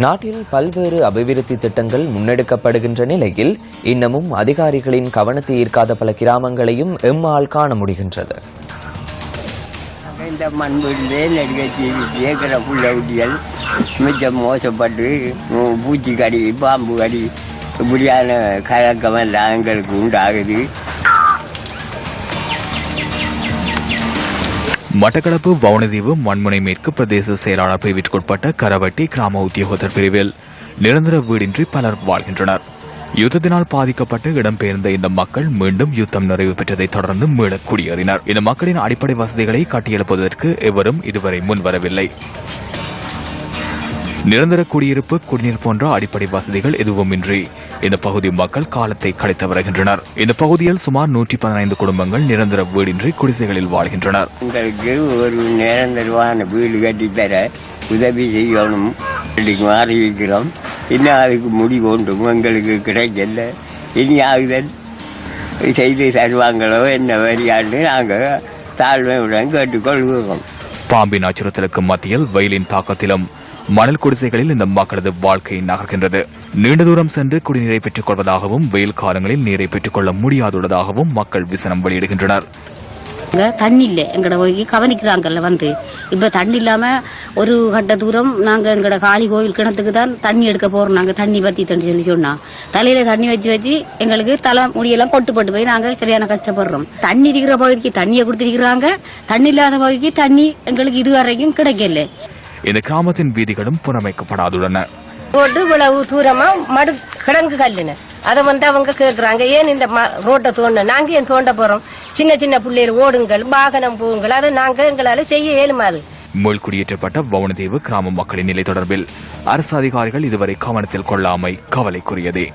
நாட்டில் பல்வேறு அபிவிருத்தி திட்டங்கள் முன்னெடுக்கப்படுகின்ற நிலையில் இன்னமும் அதிகாரிகளின் கவனத்தை ஈர்க்காத பல கிராமங்களையும் எம்மால் காண முடிகின்றது. இந்த மண்புள்ளே நெடுக்கி புள்ளவுட்டிகள் மிச்சம் மோசப்பட்டு பூச்சி கடி பாம்பு கடி இப்படியான கலக்கமெல்லாம் எங்களுக்கு உண்டாகுது. மட்டக்களப்பு வவுனதீவு மண்முனை மேற்கு பிரதேச செயலாளர் பிரிவிற்குட்பட்ட கரவட்டி கிராம உத்தியோகத்தர் பிரிவில் நிரந்தர வீடின்றி பலர் வாழ்கின்றனர். யுத்தத்தினால் பாதிக்கப்பட்டு இடம்பெயர்ந்த இந்த மக்கள் மீண்டும் யுத்தம் நிறைவு பெற்றதை தொடர்ந்து மீள குடியேறினர். இந்த மக்களின் அடிப்படை வசதிகளை கட்டியெழுப்புவதற்கு எவரும் இதுவரை முன்வரவில்லை. நிரந்தர குடியிருப்பு, குடிநீர் போன்ற அடிப்படை வசதிகள் எதுவுமின்றி இந்த பகுதி மக்கள் காலத்தை கழித்து வருகின்றனர். இந்த பகுதியில் சுமார் 115 குடும்பங்கள் நிரந்தர வீடின்றி குடிசைகளில் வாழ்கின்றனர். உங்களுக்கு ஒரு நிரந்தரமான வீடு கட்டித்தர உதவி செய்யணும் அறிவிக்கிறோம். இன்னும் அதுக்கு முடிவு ஒன்றும் எங்களுக்கு கிடைக்கல. இனி ஆகுதல் செய்து தருவாங்களோ என்ன வரியாண்டு நாங்கள் தாழ்மையுடன் கேட்டுக்கொள்கிறோம். பாம்பின் அச்சுறுத்தலுக்கு மத்தியில் வெயிலின் தாக்கத்திலும் மணல் குடிசைகளில் இந்த மக்களது வாழ்க்கை நகர்கின்றது. நீண்ட தூரம் சென்று குடிநீரை பெற்றுக் கொள்வதாகவும் வெயில் காலங்களில் நீரை பெற்றுக் கொள்ள முடியாதுள்ளதாகவும் மக்கள் விசனம் வெளியிடுகின்றனர். தண்ணி இல்லை எங்கட போய் கவனிக்கிறாங்கல்ல இப்ப தண்ணி இல்லாம ஒரு கட்ட தூரம் நாங்க எங்கட காளி கோவில் கிணத்துக்கு தான் தண்ணி எடுக்க போறோம். நாங்க தண்ணி பத்தி சொல்லி சொன்னா தலையில தண்ணி வச்சு எங்களுக்கு தலை முடியெல்லாம் கொட்டுப்பட்டு போய் நாங்க சரியான கஷ்டப்படுறோம். தண்ணி இருக்கிற பகுதிக்கு தண்ணியை கொடுத்திருக்கிறாங்க, தண்ணி இல்லாத பகுதிக்கு தண்ணி எங்களுக்கு இதுவரைக்கும் கிடைக்கல. இந்த கிராமத்தின் வீதிகளும் புனமைக்கப்படாதுள்ளன. ரோடு இவ்வளவு தூரமா மடு கிடங்கு கல்லுன அதை அவங்க கேட்கறாங்க, ஏன் இந்த ரோட்டை தோண்ட, நாங்க ஏன் தோண்ட போறோம்? சின்ன சின்ன பிள்ளைகள் ஓடுங்கள், வாகனம் போகுங்கள், அதை நாங்க எங்களால செய்ய இயலுமாது. மீள்குடியேற்றப்பட்ட வவுனதீவு கிராம மக்களின் நிலை தொடர்பில் அரசு அதிகாரிகள் இதுவரை கவனத்தில் கொள்ளாமை கவலைக்குரியதே.